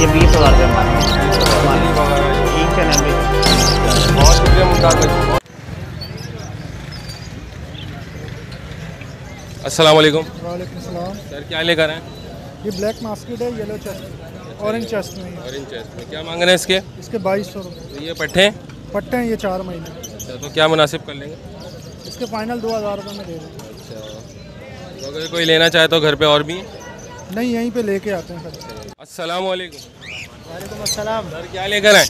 ये 20,000 रुपये हमारे। ठीक है ना। बहुत शुक्रिया मुमताज़ भाई। अस्सलाम वालेकुम। वालेकुम सलाम। सर क्या लेकर आए? ये ब्लैक मास्केट है, येलो चेस्ट, ऑरेंज चेस्ट में। ऑरेंज चेस्ट में क्या मांग रहे हैं इसके? इसके 2200 रुपये। तो ये पट्टे पट्टे हैं ये 4 महीने। अच्छा, तो क्या मुनासिब कर लेंगे? इसके फाइनल 2000 रुपये में दे देंगे। अच्छा, तो अगर कोई लेना चाहे तो घर पे और भी है? नहीं, यहीं पे लेके आते हैं सर। अस्सलाम वालेकुम। वालेकुम अस्सलाम। सर क्या लेकर आए?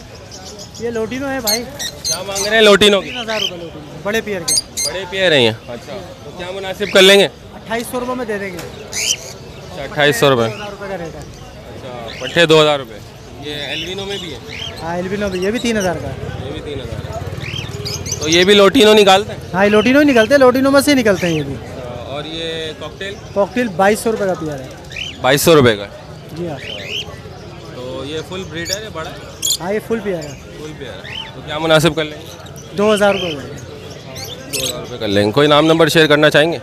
ये लोटिनो है भाई। क्या मांग रहे हैं लोटिनो की? 3000 रुपये लोटिनो, बड़े पेयर के। बड़े पेयर हैं ये। अच्छा, तो क्या मुनासिब कर लेंगे? 2800 रुपये में दे देंगे। अच्छा, 2800 रुपये। 2000 रुपये का रेट है। अच्छा, पट्टे 2000 रुपये। ये एल्विनो में भी है? हाँ एल्बिनो भी, ये भी 3000 का है। ये भी 3000 है। तो ये भी लोटिनो निकालते हैं? हाँ लोटिनो ही निकलते हैं, लोटिनो में से ही निकलते हैं ये भी। अच्छा, और ये कॉकटेल? कॉकटेल 2200 रुपये का पेयर है। 2200 रुपये का। जी हाँ। तो ये फुल ब्रीड है या बड़ा है? हाँ ये फुल पेयर है। फुल पेयर है। तो क्या मुनासिब कर लेंगे? 2000 रुपये में। 2000 रुपये कर लेंगे। कोई नाम नंबर शेयर करना चाहेंगे?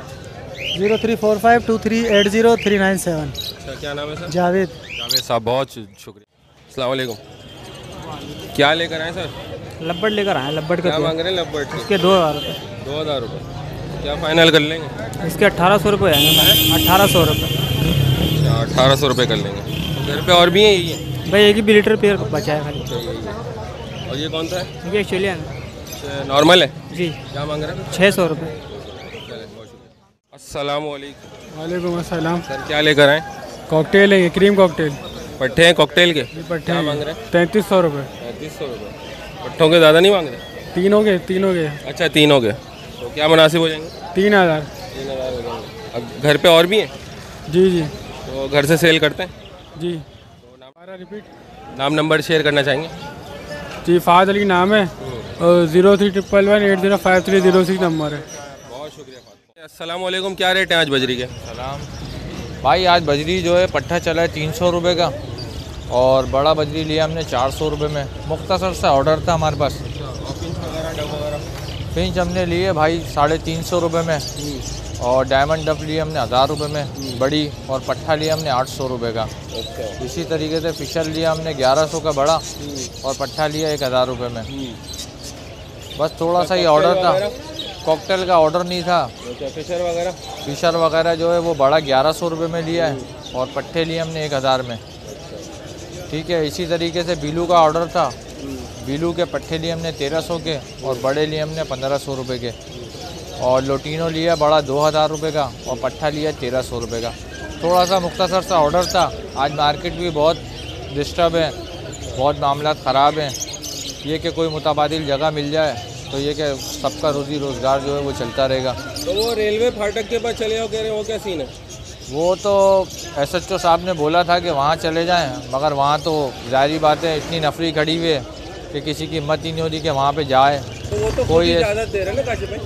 0345230397। अच्छा, क्या नाम है सर? जावेद। जावेद साहब, बहुत शुक्रिया। अस्सलाम वालेकुम। क्या लेकर आए सर? लब्बड़ लेकर आए, लब्बड़ का क्या मांग रहे हैं लब्बड़ के? इसके 2000 रुपये। 2000 रुपये। क्या फाइनल कर लेंगे? इसके 1800 रुपये आएंगे। 1800 रुपये। अच्छा, 1800 रुपये कर लेंगे। तो घर पे और भी है ये? भाई एक ही बिलीटर पेयर बचा है खाली। और ये कौन सा है? ये ऑस्ट्रेलियन अच्छा, नॉर्मल है? जी। क्या मांग रहे हैं? 600 रुपये। चले, बहुत शुक्रिया। अस्सलाम वालेकुम। वालेकुम अस्सलाम। सर क्या लेकर आए? कॉकटेल है ये, क्रीम कॉकटेल। पट्टे हैं कॉकटेल के? पट्टे क्या मांग रहे हैं? 3300 रुपये। 3500 रुपये। पट्टों के ज़्यादा नहीं मांग रहे? तीनों के। अच्छा, तीनों के। तो क्या मुनासिब हो जाएंगे? 3000। 3000 हो जाएंगे। अब घर पे और भी हैं? जी। तो घर से सेल करते हैं? जी। तो रिपीट नाम नंबर शेयर करना चाहेंगे? जी फाद अली नाम है और 0311180530 नंबर है। बहुत शुक्रिया। अस्सलाम वालेकुम। क्या रेट है आज बजरी के? सलाम भाई, आज बजरी जो है पट्टा चला है 300 रुपये का और बड़ा बजरी लिया हमने 400 रुपये में। मुख्तसर सा ऑर्डर था हमारे पास। पिंच हमने लिए भाई 350 रुपये में और डायमंड डफ लिए हमने 1000 रुपये में बड़ी, और पट्टा लिया हमने 800 रुपये का। इसी तरीके से फिशर लिया हमने 1100 का बड़ा और पट्टा लिया 1000 रुपये में। बस थोड़ा सा ही ऑर्डर था, कॉकटेल का ऑर्डर नहीं था। फिशर वगैरह जो है वो बड़ा 1100 रुपये में लिया है और पट्टे लिए हमने 1000 में। ठीक है, इसी तरीके से बीलू का ऑर्डर था, बीलू के पट्टे लिए हमने 1300 के और बड़े लिए हमने 1500 रुपये के। और लोटिनो लिया बड़ा 2000 रुपये का और पट्टा लिया 1300 रुपये का। थोड़ा सा मुख्तसर सा ऑर्डर था। आज मार्केट भी बहुत डिस्टर्ब है, बहुत मामला ख़राब हैं। ये कि कोई मुतबादिल जगह मिल जाए तो ये कि सबका रोज़ी रोज़गार जो है वो चलता रहेगा। तो वो रेलवे फाटक के पास चले जाओ कह रहे हैं, वो क्या सीन है? वो तो SHO साहब ने बोला था कि वहाँ चले जाएं, मगर वहाँ तो जाहिर बात है इतनी नफरी खड़ी हुई है कि किसी की हिम्मत ही नहीं होती कि वहाँ पे जाए। तो वो तो कोई इजाज़त दे रहे हैं ना काशिफ भाई?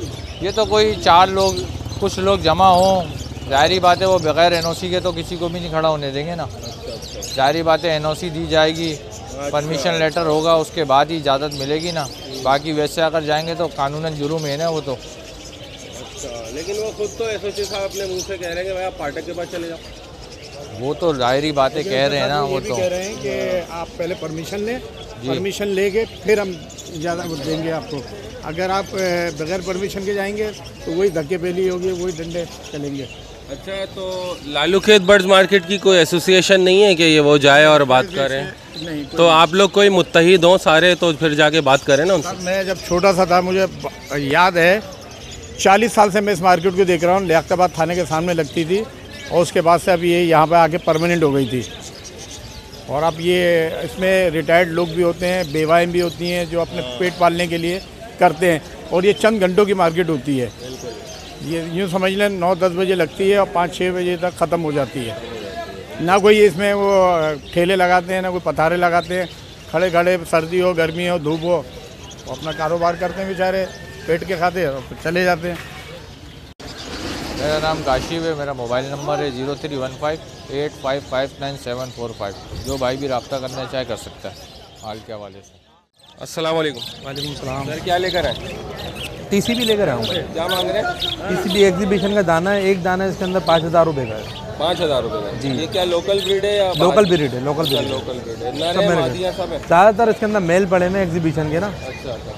ये तो कोई 4 लोग कुछ लोग जमा हों, जाहिर बात है वो बग़ैर NOC के तो किसी को भी नहीं खड़ा होने देंगे ना। जाहिर बात है NOC दी जाएगी, परमिशन लेटर होगा, उसके बाद ही इजाज़त मिलेगी ना। बाकी वैसे अगर जाएंगे तो कानूनन जुर्म है ना वो तो। अच्छा, लेकिन वो खुद तो SHO साहब अपने मुंह से कह रहे हैं कि भाई आप फाटक के पास चले जाओ। वो तो जाहिर बातें कह रहे हैं ना। वो तो कह रहे हैं कि आप पहले परमिशन लें, परमिशन लेके फिर हम ज़्यादा देंगे आपको। अगर आप बगैर परमिशन के जाएंगे तो वही धक्के पेली होगी, वही डंडे चलेंगे। अच्छा, तो लालू खेत बर्ड्स मार्केट की कोई एसोसिएशन नहीं है कि ये वो जाए और बात करें? नहीं, तो आप लोग कोई मुत्तहिद हो सारे, तो फिर जाके बात करें ना उनसे। मैं जब छोटा सा था, मुझे याद है 40 साल से मैं इस मार्केट को देख रहा हूँ। लियाकताबाद थाने के सामने लगती थी और उसके बाद से अब ये यहाँ पे आके परमानेंट हो गई थी। और अब ये इसमें रिटायर्ड लोग भी होते हैं, बेवाएँ भी होती हैं जो अपने पेट पालने के लिए करते हैं। और ये चंद घंटों की मार्केट होती है। ये यूँ समझ लें 9-10 बजे लगती है और 5-6 बजे तक ख़त्म हो जाती है। ना कोई इसमें वो ठेले लगाते हैं, ना कोई पथारे लगाते हैं। खड़े खड़े सर्दी हो, गर्मी हो, धूप हो, वो अपना कारोबार करते हैं बेचारे, पेट के खाते हैं और चले जाते हैं। मेरा नाम काशिफ है, मेरा मोबाइल नंबर है 031585594745। जो भाई भी रब्ता करना चाहे कर सकता है हाल के हवाले से। अस्सलाम वालेकुम। वालेकुम सलाम। सर क्या लेकर आए? TCB लेकर आऊँ। क्या मांग रहे हैं? TCB एग्जीबिशन का दाना है, एक दाना इसके अंदर 5,000 रुपये का है। 5,000 रुपये का जी। ये क्या लोकल ब्रीड है या लोकल ब्रीड है, लोकल ब्रीड। लोकल ब्रीड है, नर है, मादियाँ सब है? ज़्यादातर इसके अंदर मेल पड़े हैं एग्जीबिशन के ना। अच्छा अच्छा,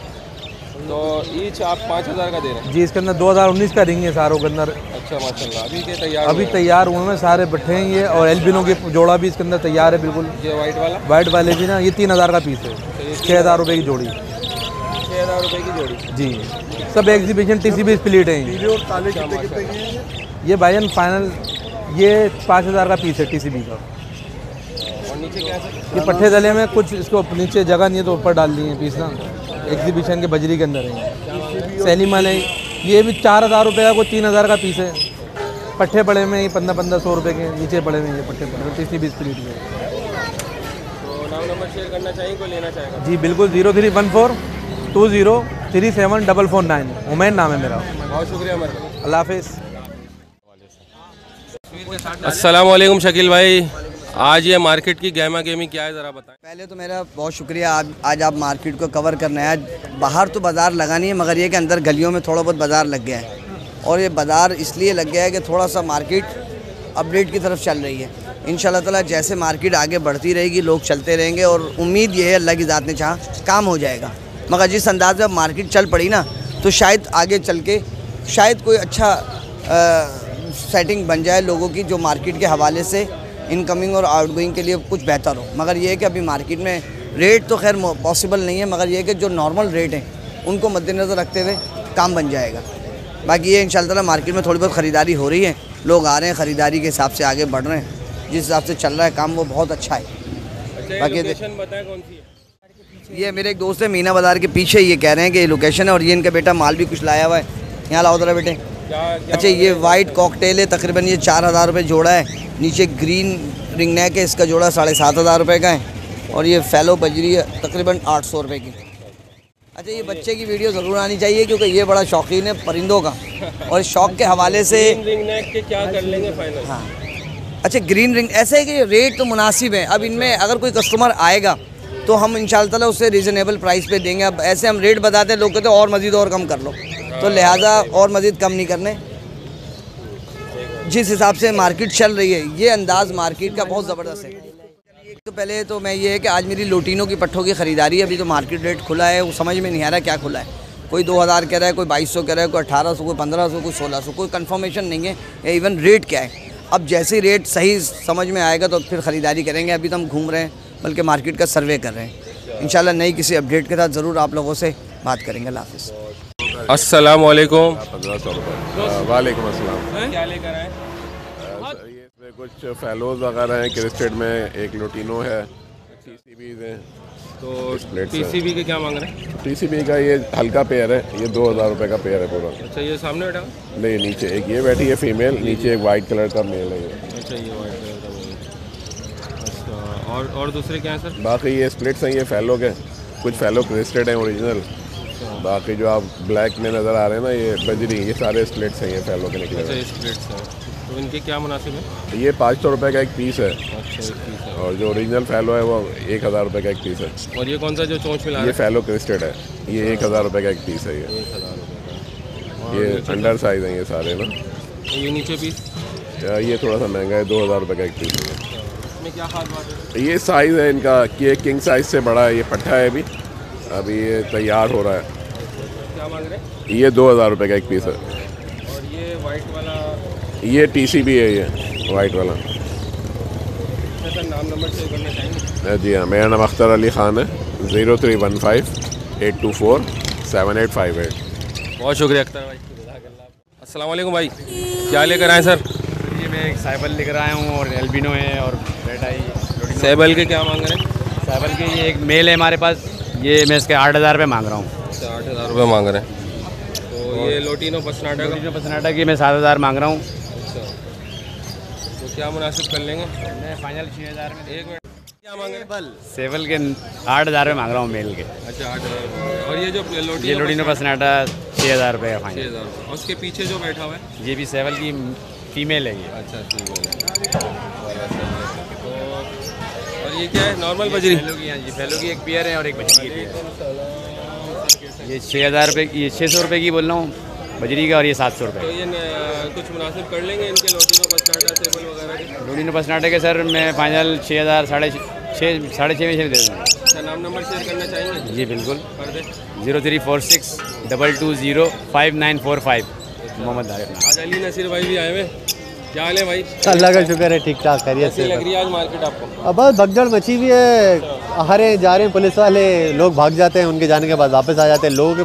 तो ईच आप 5,000 का दे रहे हैं? जी, इसके अंदर 2019 का रिंग है सारों के अंदर। अच्छा माशाल्लाह, अभी के तैयार अभी तैयार हुए हैं, सारे बैठे हैं ये, और एल्बिनो की जोड़ा भी इसके अंदर तैयार है बिल्कुल। ये वाइट वाला? वाइट वाले भी ना, ये 3,000 का पीस है, 6,000 रुपये की जोड़ी। 6,000 रुपये की जोड़ी? जी, सब एग्जीबिशन TCB स्प्लिट हैं। ये भाईजान फाइनल ये 5,000 का पीस है TCB का। और नीचे क्या है? ये पट्टे दले में कुछ इसको नीचे जगह नहीं है तो ऊपर डाल दिए पीस ना, एग्जीबिशन के बजरी के अंदर है। सैलीमल है, ये भी 4,000 रुपये का, कोई 3,000 का पीस है। पट्टे पड़े में ये 1500 रुपये के नीचे पड़े में, ये पट्टे पड़े TCB स्प्लिट में। तो नाम नंबर शेयर करना चाहिए, कोई लेना चाहेगा? जी बिल्कुल, 031420374449। उमैन नाम है मेरा। बहुत शुक्रिया मेरे। अल्लाह हाफिज़। अस्सलाम वालेकुम शकील भाई, आज ये मार्केट की गहमा गहमी क्या है ज़रा बताएं। पहले तो मेरा बहुत शुक्रिया, आज आप मार्केट को कवर करना है। बाहर तो बाज़ार लगा नहीं है, मगर ये कि अंदर गलियों में थोड़ा बहुत बाज़ार लग गया है, और ये बाज़ार इसलिए लग गया है कि थोड़ा सा मार्केट अपडेट की तरफ चल रही है। इंशाल्लाह ताला जैसे मार्केट आगे बढ़ती रहेगी, लोग चलते रहेंगे, और उम्मीद ये है अल्लाह की ज़ात ने चाहा काम हो जाएगा। मगर जिस अंदाज़ में मार्केट चल पड़ी ना, तो शायद आगे चल के शायद कोई अच्छा सेटिंग बन जाए लोगों की, जो मार्केट के हवाले से इनकमिंग और आउटगोइंग के लिए कुछ बेहतर हो। मगर ये है कि अभी मार्केट में रेट तो खैर पॉसिबल नहीं है, मगर ये है कि जो नॉर्मल रेट हैं उनको मद्देनज़र रखते हुए काम बन जाएगा। बाकी ये इंशाल्लाह ताला मार्केट में थोड़ी बहुत ख़रीदारी हो रही है, लोग आ रहे हैं, ख़रीदारी के हिसाब से आगे बढ़ रहे हैं, जिस हिसाब से चल रहा है काम वो बहुत अच्छा है। बाकी लोकेशन बताएं कौन सी है? ये मेरे एक दोस्त है मीना बाज़ार के पीछे, ये कह रहे हैं कि ये लोकेशन है, और ये इनका बेटा माल भी कुछ लाया हुआ है। यहाँ लाओ ज़रा बेटे। अच्छा, ये वाइट कॉकटेल है, तकरीबन ये 4,000 रुपये जोड़ा है। नीचे ग्रीन रिंग नेक है, इसका जोड़ा 7,500 रुपये का है, और ये फैलो बजरी है तकरीबन 800 रुपये की। अच्छा, ये बच्चे की वीडियो ज़रूर आनी चाहिए, क्योंकि ये बड़ा शौकीन है परिंदों का, और शौक़ के हवाले से रिंग नेक के क्या कर लेंगे फाइनल? हाँ, अच्छा ग्रीन रिंग ऐसे है कि रेट तो मुनासिब है। अब इनमें अगर कोई कस्टमर आएगा तो हम इंशाल्लाह ताला उससे रीज़नेबल प्राइस पे देंगे। अब ऐसे हम रेट बताते हैं, लोग कहते हैं और मज़ीद और कम कर लो, तो लिहाजा और मज़ीद कम नहीं करने। जिस हिसाब से मार्केट चल रही है, ये अंदाज़ मार्केट का बहुत ज़बरदस्त है। तो पहले तो मैं ये है कि आज मेरी लोटिनों की पट्ठों की ख़रीदारी है। अभी तो मार्केट रेट खुला है, वो समझ में नहीं आ रहा क्या खुला है। कोई 2,000 कह रहा है, कोई 2,200 कह रहा है, कोई 1,800, कोई 1,500, कोई 1,600, कोई कंफर्मेशन नहीं है या इवन रेट क्या है। अब जैसे ही रेट सही समझ में आएगा तो फिर ख़रीदारी करेंगे। अभी तो हम घूम रहे हैं, बल्कि मार्केट का सर्वे कर रहे हैं। इंशाल्लाह नई किसी अपडेट के साथ ज़रूर आप लोगों से बात करेंगे। अल्लाह हाफ़िज़। अस्सलाम वालेकुम। 1,500 रुपये। वालेकुम अस्सलाम। क्या लेकर आए? ये इसमें कुछ फेलोज वगैरह हैं, क्रिस्टेड में एक लोटिनो है, TCBs हैं। तो Splits है। TCB के क्या मांग रहे हैं? TCB का ये हल्का पेयर है, ये 2,000 रुपये का पेयर है पूरा। अच्छा, ये सामने बैठा? नहीं, नीचे एक ये बैठी है फीमेल, नीचे एक वाइट कलर का मेल है ये। अच्छा, ये वाइट कलर का मेल। अच्छा, और दूसरे क्या हैं सर? बाकी ये स्प्लिट्स हैं, ये फैलो के, कुछ फैलो क्रिस्टेड हैं ओरिजिनल। बाकी जो आप ब्लैक में नज़र आ रहे हैं ना, ये बजरी, ये सारे स्प्लिट्स हैं, ये फैलो के निकले हुए। अच्छा, स्प्लिट्स हैं, तो इनके क्या मुनासिब है? ये 500 रुपये का एक पीस है, अच्छा, एक पीस है। और जो ओरिजिनल फैलो है वो 1,000 रुपये का एक पीस है। और ये कौन सा जो चोंच मिला ये रहा फैलो क्रिस्टेड है, ये 1,000 रुपये का एक पीस है। ये 1,000 रुपये का। और ये नीचे अंडर साइज़ हैं ये सारे ना। ये नीचे पीस ये थोड़ा सा महंगा है, 2,000 रुपये का एक पीस है। इसमें क्या खास बात है? ये साइज़ है इनका कि ये किंग साइज़ से बड़ा है। ये पट्ठा है, अभी ये तैयार हो रहा है। क्या मांग रहे हैं? ये 2,000 रुपये का एक पीस है। और ये वाइट वाला? ये TCB है, ये वाइट वाला। सर नाम नंबर शेयर करना चाहेंगे? जी हाँ, मेरा नाम अख्तर अली ख़ान है। 0315-824-7858। बहुत शुक्रिया अख्तर भाई। अस्सलाम वालेकुम भाई, क्या लेकर आए सर? ये मैं एक साइबल लेकर आया हूँ, और एल्बिनो है, और रेड आई। सैबल के क्या मांग रहे हैं? साइबल के ये एक मेल है हमारे पास, ये मैं इसके 8,000 रुपये मांग रहा हूँ। अच्छा, 8,000 रुपये मांग रहे हैं। तो ये लोटिनो पसनाटा का? लोटिनो पसनाटा की मैं 7,000 मांग रहा हूँ। अच्छा, तो क्या मुनासिब कर लेंगे? मैं फाइनल 6,000 में। एक मिनट, क्या मांग रहे हैं? सेवल के 8,000 रुपये मांग रहा हूँ मेल के। अच्छा, 8,000। और ये जो ये लोटिनो पसनाटा 6,000 रुपये का फाइनल। 6,000। और उसके पीछे जो बैठा हुआ है? ये भी सेवल की फीमेल है ये। अच्छा, ठीक है। और ये क्या है? नॉर्मल बजरी? फैलो की, हाँ जी, फैलो की एक पेयर है और एक बजरी की पेयर। हैं? ये 6,000 रुपये, ये 600 रुपये की बोल रहा हूँ बजरी का, और ये 700 तो रुपये। ये कुछ मुनासिब कर लेंगे इनके लोटिनो पसनाटा टेबल वगैरह के? लोडिनो पसनाटे के सर मैं फाइनल 6,000 साढ़े छः में दे दूँगा। अच्छा, नाम नंबर शेयर करना चाहेंगे? जी बिल्कुल, कर दे। 0346 220 5945 मोहम्मद दारिक। आज अली नसीर भाई भी आए हुए, क्या हाल है भाई? अल्लाह का शुक्र है, ठीक ठाक खैरियत कैसी से। लग रही है आज मार्केट आपको? अब बस भगदड़ मची हुई है, आ रहे जा रहे हैं पुलिस वाले, लोग भाग जाते हैं, उनके जाने के बाद वापस आ जाते हैं। लोगों के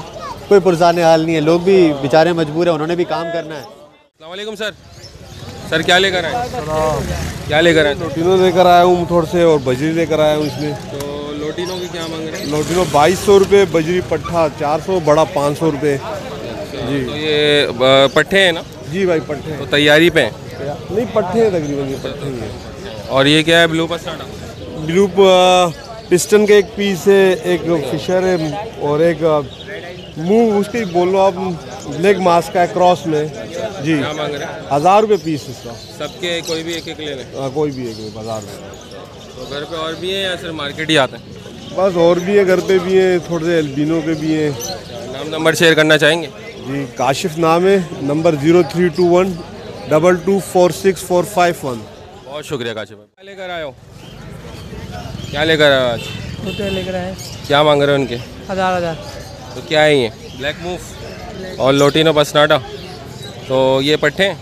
कोई पुरसाने हाल नहीं है, लोग भी बेचारे मजबूर हैं, उन्होंने भी काम करना है। अस्सलाम वालेकुम सर। सर क्या लेकर आए? क्या लेकर आए? लोटिनो लेकर आया हूँ थोड़े से, और बजरी लेकर आया हूँ इसमें। तो लोटिनो की क्या मांग रहे हैं? लोटिनो 2200 रुपये, बजरी पट्ठा 400, बड़ा 500 रुपये जी। तो ये पट्ठे हैं ना? जी भाई पट्ठे हैं। तो तैयारी पे हैं? नहीं पट्ठे हैं तकरीबन, ये पट्ठे ही हैं। और ये क्या है? ब्लू पसनाटा? ब्लू पिस्टन के एक पीस है, एक फिशर है, और एक मुंह उसके बोल लो आप, ब्लैक मास्क का है क्रॉस में जी। क्या मांग रहे हैं? 1000 रुपये पीस इसका। सबके कोई भी एक एक ले लें? कोई भी एक 1000 रुपये। तो घर पे और भी हैं या सिर्फ मार्केट ही आते हैं? बस और भी है, घर पे भी हैं, थोड़े से एल्बिनो के भी हैं। नाम नंबर शेयर करना चाहेंगे? जी काशिफ नाम है, नंबर 0321 2246 बहुत शुक्रिया काशिफ भाई। क्या लेकर आए हो? क्या लेकर आए हो आज? होटल लेकर आए क्या मांग रहे हो उनके? 1000। तो क्या है ये? ब्लैक मूव और लोटिनो पसनाटा। तो ये पट्ठे हैं?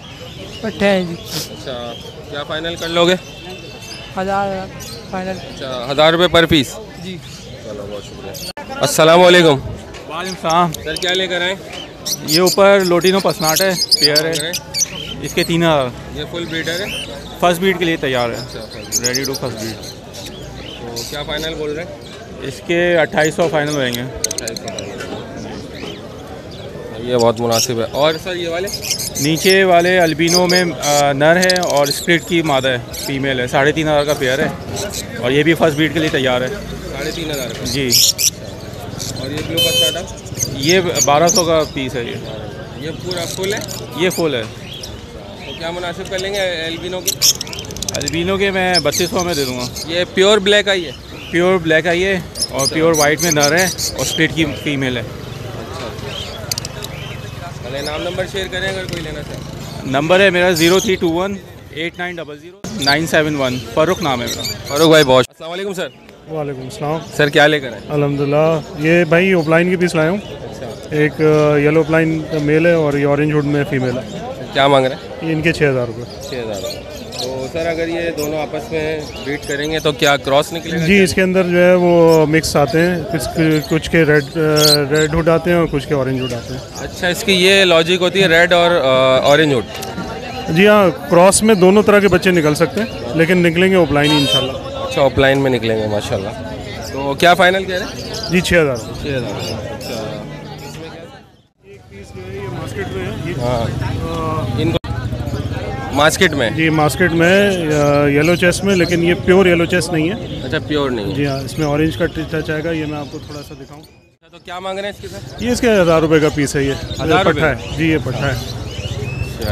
पट्टे हैं जी। अच्छा, क्या फाइनल कर लोगे? 1000 फाइनल। अच्छा, 1000 रुपये पर पीस जी। चलो बहुत शुक्रिया। अस्सलाम वालेकुम। वालेकुम सलाम। सर क्या लेकर आए? ये ऊपर लोटिनो पसनाट है, पेयर है, इसके 3000। ये फुल ब्रीडर है? फर्स्ट बीट के लिए तैयार है, अच्छा, रेडी टू फर्स्ट बीट। तो क्या फाइनल बोल रहे हैं? इसके 2800 फाइनल रहेंगे। 2800। ये बहुत मुनासिब है। और सर ये वाले? नीचे वाले अल्बिनो में नर है और स्प्लिट की मादा है, फीमेल है, 3500 का पेयर है, और ये भी फर्स्ट बीट के लिए तैयार है। 3500 का जी। और ये ब्लू पसनाटा? ये 1200 का पीस है। ये पूरा फुल है? ये फुल है। तो क्या मुनासिब कर लेंगे एल्बिनो की? अल्बिनो के मैं 3200 में दे दूँगा। ये प्योर ब्लैक आई है? प्योर ब्लैक आई है, और प्योर वाइट में नर है, और स्प्लिट की फीमेल है। अच्छा, नाम नंबर शेयर करें अगर कोई लेना चाहे? नंबर है मेरा 0321 8900 971। फारूक नाम है मेरा। फारूक भाई बहुत। अस्सलाम वालेकुम सर। वालेकुम सलाम। सर क्या लेकर आए? अल्हम्दुलिल्लाह, ये भाई ओपलाइन की पीस लाया हूँ। अच्छा। एक येलो ओपलाइन मेल है और ये ऑरेंज हुड में फीमेल है। क्या मांग रहे हैं? ये इनके 6000 रुपये। 6000। तो सर अगर ये दोनों आपस में ब्रीड करेंगे तो क्या क्रॉस निकलेगा? जी, इसके अंदर जो है वो मिक्स आते हैं, कुछ के रेड हुड आते हैं और कुछ के ऑरेंज हुड आते हैं। अच्छा, इसकी ये लॉजिक होती है रेड और ऑरेंज हुड? जी हाँ, क्रॉस में दोनों तरह के बच्चे निकल सकते हैं, लेकिन निकलेंगे ओपलाइन ही इंशाल्लाह। अच्छा, ऑफलाइन में निकलेंगे माशाल्लाह। तो क्या फाइनल कह रहे हैं? जी 6000। 6000। अच्छा, एक पीस जो है ये मार्केट में है। हाँ, इनको मार्केट में? जी मार्केट में येलो चेस्ट में, लेकिन ये प्योर येलो चेस्ट नहीं है। अच्छा, प्योर नहीं है। जी हाँ, इसमें ऑरेंज का टच आएगा। ये मैं आपको थोड़ा सा दिखाऊं। तो क्या मांग रहे हैं इसके सर? ये इसके 1000 रुपये का पीस है। ये 1000 पट्ठा है जी, ये पट्ठा है।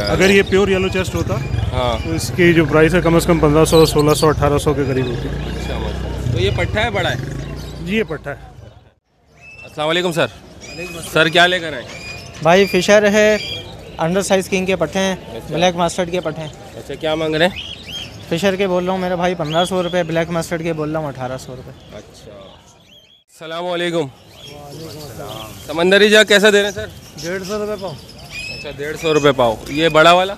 अगर ये प्योर येलो चेस्ट होता हाँ तो इसकी जो प्राइस है कम से कम 1500 1600 1800 के करीब होती है। अच्छा, तो ये पट्ठा है, बड़ा है? जी ये पट्ठा है। अस्सलाम वालेकुम सर। सर क्या लेकर आए? भाई फिशर है, अंडर साइज किंग के पट्टे हैं, ब्लैक मास्टर्ड के पट्टे हैं। अच्छा, क्या मांग रहे हैं? फिशर के बोल रहा हूँ मेरे भाई 1500 रुपये, ब्लैक मास्टर्ड के बोल रहा हूँ 1800 रुपये। अच्छा, अस्सलाम वालेकुम। समंदरी जा कैसा दे रहे हैं सर? 150 रुपये पाव। अच्छा, 150 रुपये पाव। ये बड़ा वाला?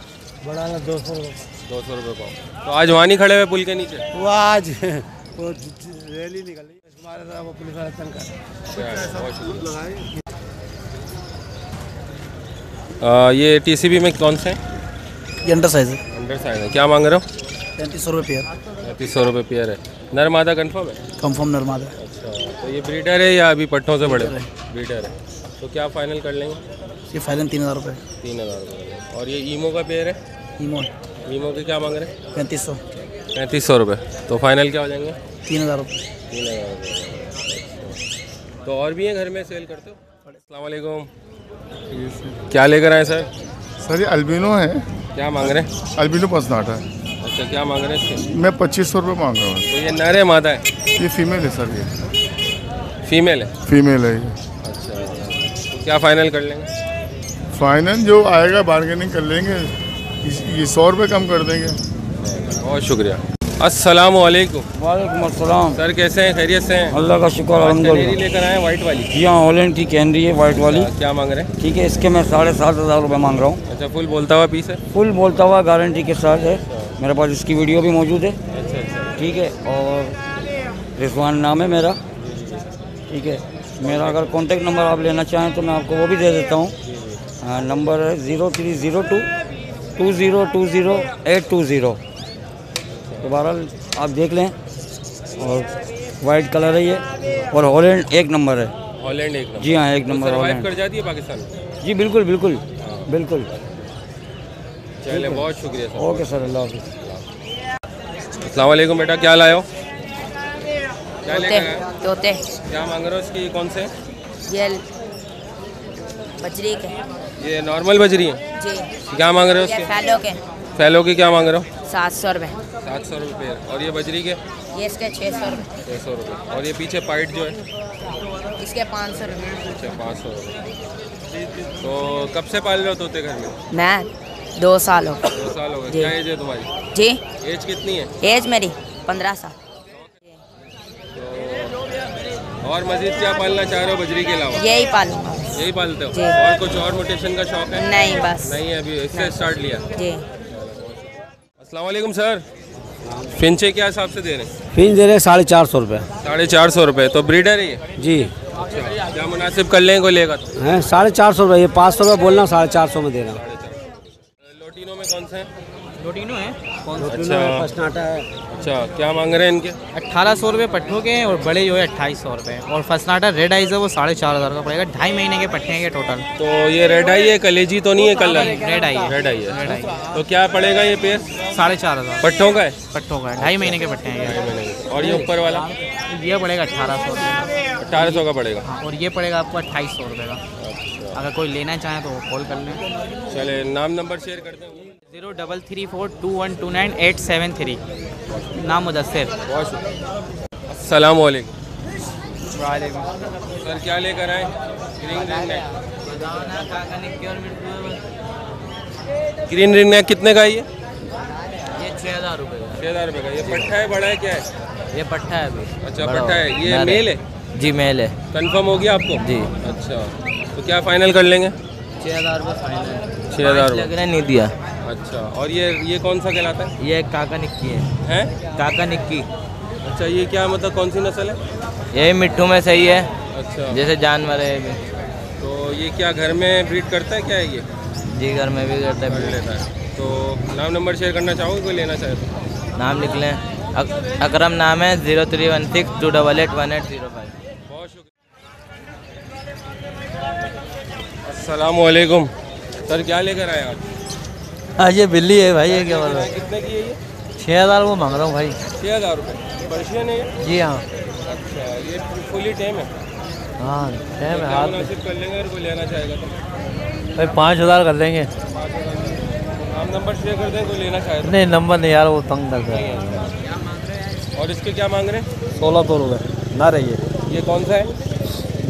बड़ा वाला 200 रुपये। 200 रुपये पाव। तो आज वहाँ नहीं खड़े हुए पुल के नीचे? वो आज वो रैली निकली, हमारे तरफ वो पुलिस वाले तंग ये टीसीबी में कौन से हैं? ये अंडर साइज है। अंडर साइज है। क्या मांग रहे हो? 3500 रुपये पेयर। 3500 रुपये पेयर है। नर मादा कंफर्म है? कंफर्म नरमा है। अच्छा, तो ये ब्रीडर है या अभी पट्टों से बड़े? ब्रीडर है। तो क्या फाइनल कर लेंगे? ये फाइनल 3000 रुपये। 3000 रुपये। और ये ईमो का पेयर है? ईमो के क्या मांग रहे हैं? 3500। 3500 रुपये। तो फाइनल क्या हो जाएंगे? 3000 रुपये। 3000 रुपये। तो और भी हैं घर में सेल करते हो? अस्सलाम वालेकुम। क्या लेकर आए सर? सर ये अल्बिनो है। क्या मांग रहे हैं? अल्बिनो पसनाटा है। अच्छा, क्या मांग रहे हैं इसके? मैं 2500 रुपये मांग रहा हूँ। तो ये नर है मादा है? ये फीमेल है सर। ये फीमेल है? फीमेल है ये। अच्छा, क्या फाइनल कर लेंगे? फाइनल जो आएगा बार्गेनिंग कर लेंगे, ये 100 रुपये कम कर देंगे। बहुत शुक्रिया। अस्सलाम वालेकुम। वालेकुम अस्सलाम। सर कैसे हैं, खैरियत से हैं? अल्लाह का शुक्र कैनेरी अल्हम्दुलिल्लाह। लेकर आए वाइट वाली? जी हाँ, हॉलैंड की कैनरी है वाइट वाली। क्या मांग रहे हैं? ठीक है, इसके मैं 7,500 रुपये मांग रहा हूँ। अच्छा, फुल बोलता हुआ पीस है? फुल बोलता हुआ गारंटी के साथ है, मेरे पास इसकी वीडियो भी मौजूद है। अच्छा अच्छा। ठीक है, और रिजवान नाम है मेरा। ठीक है, मेरा अगर कॉन्टेक्ट नंबर आप लेना चाहें तो मैं आपको वो भी दे देता हूँ। नंबर है 0302 2020 दोबारा आप देख लें। और वाइट कलर है ये, और हॉलैंड एक नंबर है। हॉलैंड एक नंबर? जी हाँ, एक नंबर। सर्वाइव कर जाती है पाकिस्तान में? जी बिल्कुल बिल्कुल बिल्कुल। चलिए, बहुत शुक्रिया सर। ओके सर, अल्लाह हाफिज़। अस्सलाम वालेकुम बेटा, क्या लाए हो? क्या लेकर आए? तोते। क्या मांग रहे हो इसकी? कौन से? ये बजरी के। ये नॉर्मल बजरी है जी। क्या मांग रहे हो ये उसके? फैलो के। फैलो की क्या मांग रहे हो? 700 रुपये। 700 रुपये। और ये बजरी के? ये इसके 600 रुपये। 600 रुपये। और ये पीछे पाइट जो है? इसके 500 रुपये। अच्छा, 500 रुपये। तो कब से पाल रहे हो तोते घर में? मैं 2 साल हो। 2 साल हो गए। क्या एज है तुम्हारी? जी। एज कितनी है? एज मेरी 15 साल। और मजीद क्या पालना चाह रहे हो बजरी के अलावा? यही पालूंगा। यही पालते हो? जी। और कुछ और म्यूटेशन का शौक है? नहीं, बस नहीं है, अभी इससे स्टार्ट लिया? जी। अस्सलाम वालेकुम सर, फिंचे क्या हिसाब से दे रहे हैं? फिंच दे रहे हैं 450 रुपये। 450 रुपये। तो ब्रीडर है ये? जी। अच्छा, क्या मुनासिब कर लेंगे कोई लेगा तो? हैं 450 रुपये, ये 500 रुपये बोलना, 450 में दे रहा हूँ। लोटिनो में कौन से हैं? लोटिनो है। अच्छा, फसनाटा है। अच्छा, क्या मांग रहे हैं इनके? 1800 रुपये पट्ठों के हैं, और बड़े जो है 2800 रुपये। और फसनाटा रेड आइज है वो 4500 का पड़ेगा। 2.5 महीने के पट्टे हैं ये टोटल। तो ये रेड आई है, कलेजी तो नहीं है? कलर रेड आई है। रेड आई है। तो क्या पड़ेगा ये पेयर? 4500 पट्टों का है? पट्टों का है, 2.5 महीने के पट्टे हैं ये। और ये ऊपर वाला? ये पड़ेगा 1800 रुपये। 1800 का पड़ेगा। और ये पड़ेगा आपको 2800 रुपये का। अगर कोई लेना चाहे तो कॉल कर लें। चले, नाम नंबर शेयर करते हैं। 03342129 नाम मुदस्सिर। बहुत शुक्रिया। अस्सलाम वालेकुम। सर क्या लेकर आए? ग्रीन रिंग नेक कितने का है ये? 6000 रुपये का। 6000 रुपये का। ये पट्टा है, बड़ा है, क्या है? ये पट्टा है अभी। अच्छा, पट्टा है। ये मेल है? जी मेल है। कंफर्म हो गया आपको? जी। अच्छा, तो क्या फाइनल कर लेंगे? 6000 रुपये फाइनल। 6000 लग रहा है, नहीं दिया। अच्छा, और ये कौन सा कहलाता है? ये काका निक्की है। हैं? काका निक्की। अच्छा, ये क्या मतलब कौन सी नस्ल है? ये मिट्टू में सही है। अच्छा, जैसे जानवर है भी। तो ये क्या घर में ब्रीड करता है, क्या है ये? जी, घर में भी करता है। लेता है। तो नाम नंबर शेयर करना चाहोगे कोई लेना चाहे तो? नाम लिख लें। अकरम नाम है। 0316288185। बहुत शुक्रिया। अस्सलाम वालेकुम। सर क्या लेकर आए आज? आज ये बिल्ली है भाई, ये क्या बोल रहा है? कितने की है ये? 6000 वो मांग रहा हूँ भाई। 6000 रुपये। पर्शियन है ये? जी हाँ। अच्छा, ये फुली टेम है? हाँ टेम है। हाथ मुनासिब कर लेंगे अगर कोई लेना चाहेगा तो? भाई 5000 कर देंगे। नाम नंबर शेयर कर दें कोई लेना चाहे तो? नहीं, नंबर नहीं यार, वो तंग कर रहा है। और इसके क्या मांग रहे हैं? 1600 रुपये ना रही है। ये कौन सा है?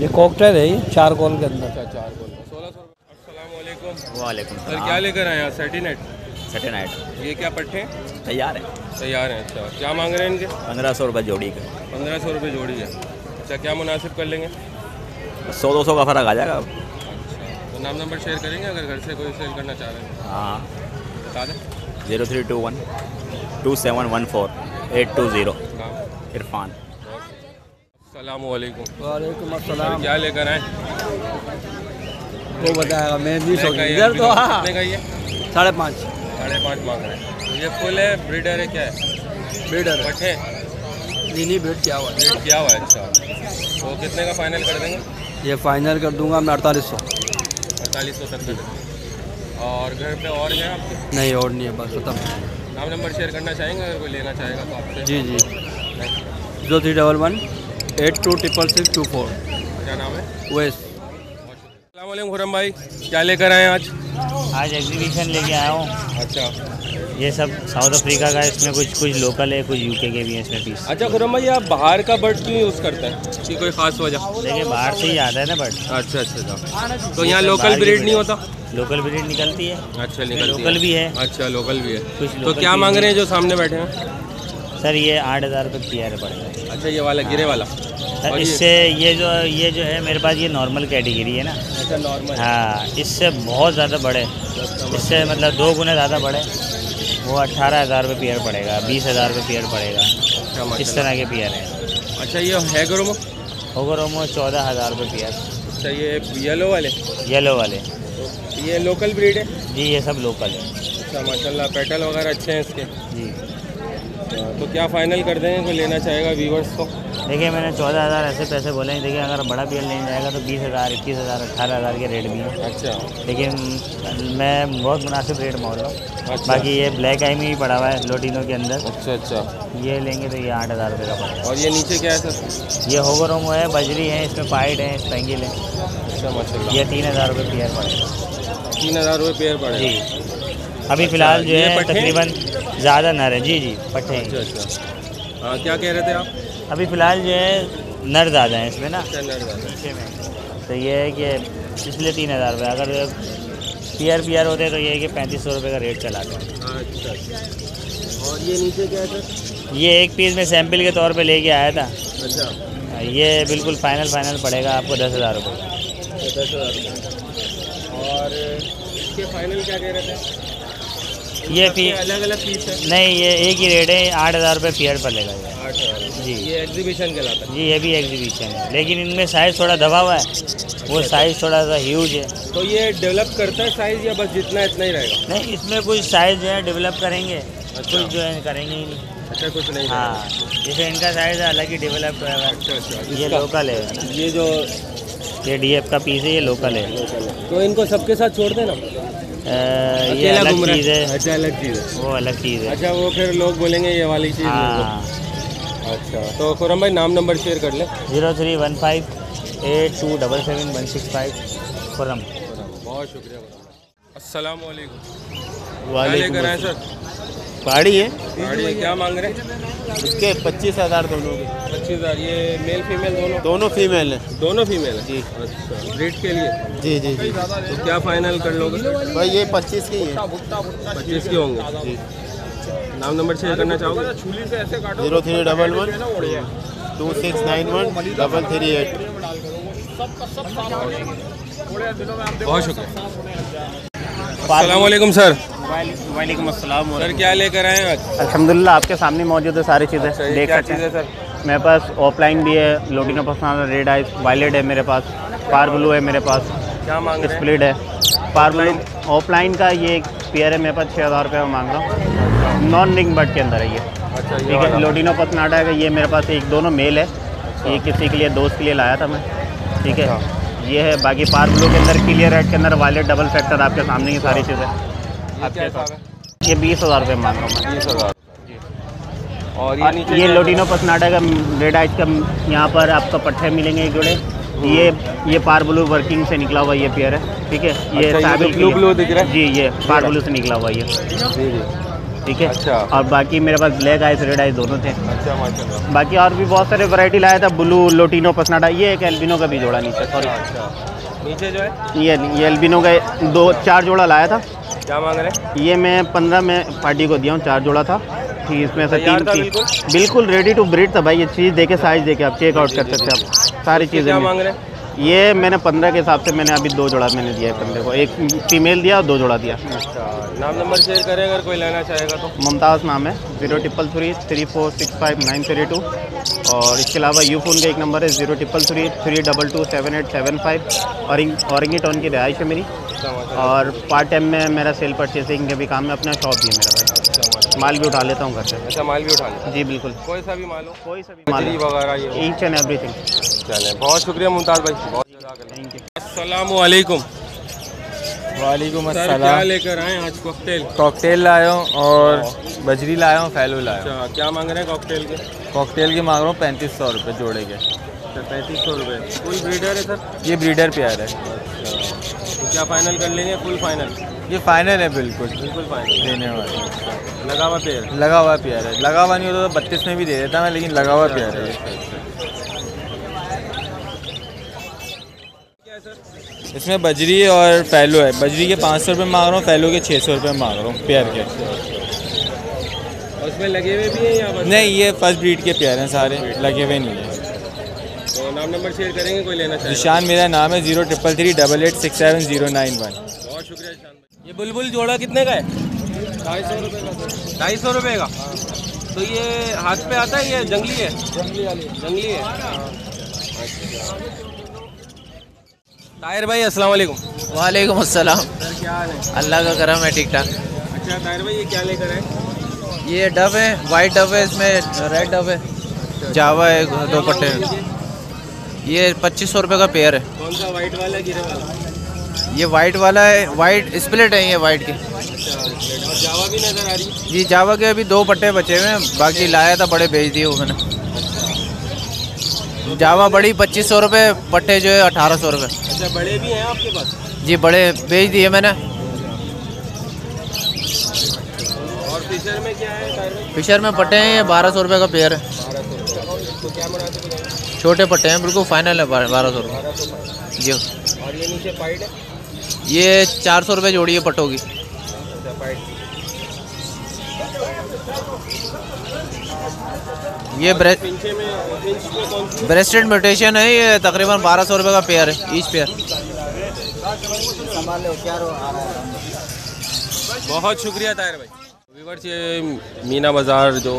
ये कॉकटेल है, ये 4 कॉल के अंदर। अच्छा, 4 कॉल का 1600 रुपये। अस्सलाम वालेकुम। वालेकुम सर क्या लेकर आए यहाँ? सेटिनेट? सेटेनाइट ये क्या पट्टे हैं? तैयार है। तैयार हैं। अच्छा, क्या मांग रहे हैं इनके? 1500 रुपये जोड़ी का। 1500 रुपये जोड़ी है। अच्छा, क्या मुनासिब कर लेंगे? 100-200 का फ़र्क आ जाएगा। अच्छा, तो नाम नंबर शेयर करेंगे अगर घर से कोई सेल करना चाह रहे हैं? हाँ, बता दें। 0321 2714 820। इरफान। अस्सलाम वालेकुम। वालेकुम सर अस्सलाम। क्या लेकर आए? वो बताएगा, मैं भी सोच कितने इधर तो। हाँ, का ये? 5.5। 5.5 मांग रहे हैं। तो ये फुल है, ब्रीडर है, क्या है? ब्रीडर है। पट्टे? नहीं ब्रीड किया हुआ है। ब्रीड किया हुआ है। अच्छा, तो कितने का फाइनल कर देंगे? ये फाइनल कर दूंगा मैं 4800। 4800 तक कर देंगे। और घर पे और है आपके? नहीं और नहीं है, बस खत्म। नाम नंबर शेयर करना चाहेंगे अगर कोई लेना चाहेगा तो आपसे? जी जी। 0311 826624। क्या नाम है? वेस। अस्सलाम वालेकुम खुरम भाई, क्या लेकर आए आज? आज एग्जीबिशन लेके आया हूँ। अच्छा, ये सब साउथ अफ्रीका का है, इसमें कुछ लोकल है, कुछ यूके के भी हैं इसमें पीस। अच्छा खुरम भाई, आप बाहर का बर्ड क्यों यूज़ करते हैं, कि कोई ख़ास वजह? देखिए बाहर से ही आता है ना बर्ड। अच्छा। तो यहाँ लोकल ब्रीड नहीं होता? लोकल ब्रीड निकलती है। अच्छा, निकलती लोकल भी है। अच्छा, लोकल भी है। कुछ तो क्या मांग रहे हैं जो सामने बैठे हैं? सर ये 8,000 रुपये पेयर पड़ेगा। अच्छा, ये वाला गिरे वाला? सर इससे ये जो है मेरे पास, ये नॉर्मल कैटेगरी है ना। अच्छा, नॉर्मल। हाँ, इससे बहुत ज़्यादा बड़े, इससे मतलब 2 गुने ज़्यादा बड़े, वो 18,000 रुपये पेयर पड़ेगा, 20,000 रुपये पेयर पड़ेगा। इस तरह के पेयर हैं। अच्छा, ये हैगरोमो? हैगरोमो 14,000 रुपये पेयर। अच्छा, ये येलो वाले? येलो वाले। ये लोकल ब्रीड है? जी ये सब लोकल है। अच्छा, माशाल्लाह, पेटल वगैरह अच्छे हैं इसके। जी। तो क्या फाइनल कर देंगे, कोई लेना चाहेगा व्यूवर्स को? देखिए मैंने 14,000 ऐसे पैसे बोले हैं। देखिए अगर बड़ा पेयर लेने जाएगा तो 20,000, 21,000, 18,000 के रेट भी हैं। अच्छा। लेकिन मैं बहुत मुनासिब रेट मोल रहा हूँ। अच्छा। बाकी ये ब्लैक आई में भी पड़ा हुआ है लोटिनो के अंदर। अच्छा। ये लेंगे तो ये 8,000 रुपये का पड़ेगा। और ये नीचे क्या है सर? ये होगरोमो है, बजरी है, इसमें पाइड है, स्पेंगिल है। अच्छा, माशाल्लाह। ये 3,000 रुपये पेयर पड़ेगा। 3,000 रुपये पेयर पड़ेगा? जी। अभी फ़िलहाल जो है तकरीबन ज़्यादा नर है। जी पट्टे। अच्छा। हाँ, क्या कह रहे थे आप? अभी फ़िलहाल जो है नर ज़्यादा है इसमें ना। अच्छा, नर ज़्यादा नीचे में। तो ये है कि इसलिए 3,000 रुपये। अगर पेयर होते तो ये है कि 3,500 रुपये का रेट चलाते हैं। अच्छा। और ये नीचे क्या है सर? ये एक पीस में सैंपल के तौर पे लेके आया था। अच्छा। ये बिल्कुल फाइनल पड़ेगा आपको 10,000 रुपये। 10,000 रुपये। और इसके फाइनल क्या कह रहे थे? ये अलग अलग पीस है? नहीं, ये एक ही रेट है, 8,000 रुपये पेयर पर लेगा ये। 8,000 जी। ये एग्जीबिशन कहलाता है? जी ये भी एग्जीबिशन है, लेकिन इनमें साइज़ थोड़ा दबा हुआ है। वो साइज़ थोड़ा सा ह्यूज है। तो ये डेवलप करता है साइज़, या बस जितना इतना ही रहेगा? नहीं, इसमें कुछ साइज़ जो है डेवलप करेंगे। अच्छा। कुछ जो है करेंगे ही नहीं। अच्छा, कुछ नहीं। हाँ, जैसे इनका साइज़ अलग ही डेवलप होगा। अच्छा। ये लोकल है। ये जो ये DF का पीस है, ये लोकल है। तो इनको सबके साथ छोड़ देना? ये अलग चीज़ है। अच्छा, अलग चीज़ है। वो अलग चीज़ है। अच्छा, वो फिर लोग बोलेंगे ये वाली चीज़। हाँ। अच्छा, तो खुरम भाई नाम नंबर शेयर कर लें। 0315 8277 165 खुरम। बहुत शुक्रिया। अस्सलाम वालेकुम। वालेकुम लेकर आए सर? पहाड़ी है। पहाड़ी है। क्या मांग रहे हैं? इसके 25,000 दोनों के। 25,000। ये मेल फीमेल दोनों? दोनों फीमेल हैं। दोनों फीमेल है? जी। अच्छा, ब्रीड के लिए? जी जी जी। तो क्या फाइनल कर लोगे? भाई ये 25 की है। 25 के होंगे? जी। नाम नंबर शेयर करना चाहोगे? 0311 2691 338। बहुत शुक्रिया। अस्सलाम वालेकुम सर। वालेकुम अस्सलाम। सर क्या लेकर आए हैं आज? अल्हम्दुलिल्लाह आपके सामने मौजूद है सारी चीज़ें, देख सकते हैं सर। मेरे पास ऑफलाइन भी है, लोटिनो पसंद, रेड आइस, वायलेट है मेरे पास, पार ब्लू है मेरे पास, क्या मांग रहे हैं? स्प्लिट है। पार ब्लू ऑफलाइन का ये एक पेयर है मेरे पास, 6,000 रुपये में मांग रहा हूँ। नॉन रिंग बर्ड के अंदर है ये। अच्छा, ठीक है। लोटिनो पसनाडा है, ये मेरे पास एक दोनों मेल है। ये किसी के लिए दोस्त के लिए लाया था मैं। ठीक है। ये है। बाकी पार ब्लू के अंदर, क्लियर रेड के अंदर, वायलेट डबल फैक्टर आपके सामने ही सारी चीज़ें आपके साथ। ये 20,000 रुपये मांग रहा हूँ मैं। 20,000। और ये लोटिनो पसनाडा का रेड आइस का यहाँ पर आपको पट्टे मिलेंगे एक जोड़े। ये पार ब्लू वर्किंग से निकला हुआ ये पेयर है। ठीक है। ये अच्छा, ब्लू दिख रहा है? जी ये पार ब्लू से निकला हुआ ये। जी जी। ठीक है। अच्छा। और बाकी मेरे पास ब्लैक आइस, रेड आइस दोनों थे। अच्छा, माशाल्लाह। बाकी और भी बहुत सारे वैरायटी लाया था। ब्लू, लोटिनो पसनाडा, ये एक एल्बिनो का भी जोड़ा नीचे। सॉरी, नीचे जो है ये एल्बिनो का 4 जोड़ा लाया था। क्या मांग रहे हैं? ये मैं 15 में पार्टी को दिया हूँ। 4 जोड़ा था। ठीक, इसमें से 3 बिल्कुल रेडी टू ब्रीड था भाई। ये चीज़ देके, साइज देके आप चेक आउट कर सकते हैं आप सारी चीज़ें। क्या मांग रहे हैं? ये मैंने 15 के हिसाब से मैंने अभी 2 जोड़ा मैंने दिया है बंदे को। एक फीमेल दिया और 2 जोड़ा दिया। अच्छा, नाम नंबर शेयर करें अगर कोई लेना चाहेगा तो? मुमताज़ नाम है। 0333 3465 932। और इसके अलावा यूफोन का एक नंबर है 0333 322 7875। औरंगी टाउन की रिहाइश है मेरी। और पार्ट टाइम में मेरा सेल परचेसिंग के भी काम में अपना शॉप भी है मेरा भाई। माल भी उठा लेता हूँ घर से। अच्छा, माल भी उठा लेता? जी बिल्कुल। कोई सा भी माल हो? कोई सा भी माल वगैरह ये ईच एंड एवरीथिंग। चलें, बहुत शुक्रिया मुमताज़ भाई, बहुत थैंक यू। अस्सलाम वालेकुम। वालेकुम सर अस्सलाम। क्या लेकर आए आज? कॉकटेल? कॉकटेल लाया हूँ और बजरी लाया हूँ, फैलो लाया हूँ। अच्छा, क्या मांग रहे हैं कॉकटेल के? कॉकटेल के मांग रहा हूँ 3,500 रुपये जोड़े के। 3,500 रुपये। फुल ब्रीडर है सर? ये ब्रीडर पेयर है। अच्छा, तो क्या फाइनल कर लेंगे? Full final? ये फाइनल है बिल्कुल फाइनल देने वाला। लगा हुआ पेयर लगा हुआ पेयर है, लगा हुआ नहीं होता तो 32 में भी दे देता मैं, लेकिन लगा हुआ पेयर है। इसमें बजरी और फैलो है। बजरी के 500 रुपये मांग रहा हूँ, फैलो के 600 रुपये मांग रहा हूँ पेयर के। और उसमें लगे हुए भी हैं या बस? नहीं, ये फर्स्ट ब्रीड के पेयर हैं सारे, लगे हुए नहीं है। तो नाम नंबर शेयर करेंगे, कोई लेना चाहे? निशान मेरा नाम है 033388677091। बहुत शुक्रिया निशान भाई। ये बुलबुल जोड़ा कितने का है? 250 रुपये का। 250 रुपये का। तो ये हाथ पे आता है, ये जंगली है? जंगली है। ताहिर भाई अस्सलाम वालेकुम। वालेकुम अस्सलाम। सर क्या हाल है? अल्लाह का करम है, ठीक ठाक। अच्छा ताहिर भाई, ये क्या लेकर आए? ये डव है, वाइट डव है, इसमें रेड डव है, जावा है, 2 पट्टे हैं। ये 2500 रुपये का पेयर है। कौन सा, वाइट वाला गिरे वाला? ये वाइट वाला है, वाइट स्प्लिट है ये वाइट के। और जावा भी नज़र आ रही है? जी जावा के अभी 2 पट्टे बचे हुए हैं, बाकी लाया था बड़े बेच दिए वो मैंने। जावा बड़ी 2500 रुपये, पट्टे जो है 1800 रुपये। अच्छा, बड़े भी हैं आपके पास? जी बड़े बेच दिए मैंने। और फिशर में क्या है ताहिर भाई? फिशर में पट्टे हैं, ये 1200 रुपये का पेयर है। 1200 रुपये। तो क्या मुनासिब है? छोटे पट्टे हैं, बिल्कुल फाइनल है 1200 रुपये जी। और ये नीचे पाइड है? ये 400 रुपये जोड़ी है पट्टों की। अच्छा, पाइड। ये पिंचे में कौन सी? ब्रेस्टेड म्यूटेशन है, ये तकरीबन 1200 रुपये का पेयर है, ईच पेयर। बहुत शुक्रिया ताहिर भाई। व्यूअर्स, ये मीना बाज़ार जो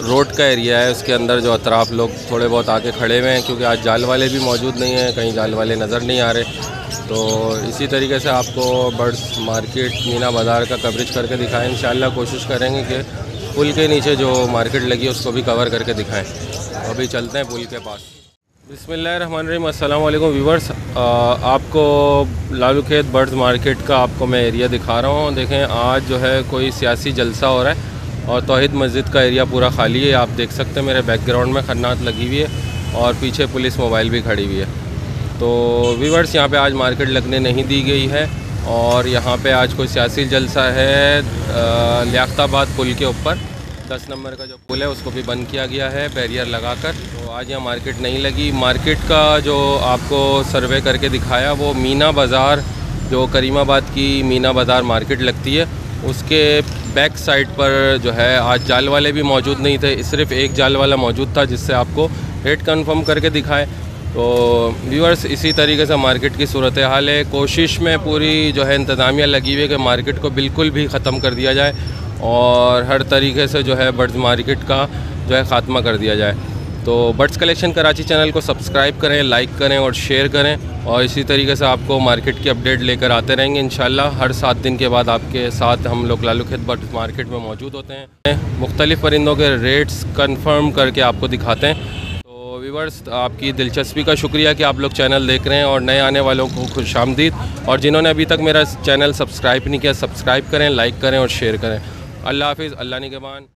रोड का एरिया है, उसके अंदर जो अतराफ़ लोग थोड़े बहुत आके खड़े हुए हैं, क्योंकि आज जाल वाले भी मौजूद नहीं हैं, कहीं जाल वाले नज़र नहीं आ रहे। तो इसी तरीके से आपको बर्ड्स मार्केट, मीना बाज़ार का कवरेज करके दिखाएं। इंशाल्लाह कोशिश करेंगे कि पुल के नीचे जो मार्केट लगी है उसको भी कवर करके दिखाएं। अभी चलते हैं पुल के पास। बिस्मिल्लाहिर्रहमानिर्रहीम, अस्सलाम वालेकुम व्यूअर्स। आपको लालू खेत बर्ड्स मार्केट का आपको मैं एरिया दिखा रहा हूँ। देखें, आज जो है कोई सियासी जलसा हो रहा है और तौहीद मस्जिद का एरिया पूरा खाली है। आप देख सकते हैं मेरे बैकग्राउंड में खन्नात लगी हुई है और पीछे पुलिस मोबाइल भी खड़ी हुई है। तो व्यूअर्स, यहाँ पे आज मार्केट लगने नहीं दी गई है और यहाँ पे आज कोई सियासी जलसा है। लियाकताबाद पुल के ऊपर 10 नंबर का जो पुल है उसको भी बंद किया गया है बैरियर लगाकर। तो आज यहाँ मार्केट नहीं लगी। मार्केट का जो आपको सर्वे करके दिखाया वो मीना बाज़ार, जो करीमाबाद की मीना बाज़ार मार्केट लगती है, उसके बैक साइड पर जो है आज जाल वाले भी मौजूद नहीं थे। सिर्फ एक जाल वाला मौजूद था जिससे आपको रेट कंफर्म करके दिखाए। तो व्यूअर्स, इसी तरीके से मार्केट की सूरत हाल है। कोशिश में पूरी जो है इंतज़ामिया लगी हुई है कि मार्केट को बिल्कुल भी ख़त्म कर दिया जाए और हर तरीके से जो है बर्ड्स मार्केट का जो है ख़ात्मा कर दिया जाए। तो बर्ड्स कलेक्शन कराची चैनल को सब्सक्राइब करें, लाइक करें और शेयर करें और इसी तरीके से आपको मार्केट की अपडेट लेकर आते रहेंगे इंशाल्लाह। हर 7 दिन के बाद आपके साथ हम लोग लालू खेत बर्ड्स मार्केट में मौजूद होते हैं। मुख्तलिफ़ परिंदों के रेट्स कंफर्म करके आपको दिखाते हैं। तो व्यूअर्स, आपकी दिलचस्पी का शुक्रिया कि आप लोग चैनल देख रहे हैं और नए आने वालों को खुशामदीद। और जिन्होंने अभी तक मेरा चैनल सब्सक्राइब नहीं किया, सब्सक्राइब करें, लाइक करें और शेयर करें। अल्लाह हाफिज़, अल्लाह निगहबान।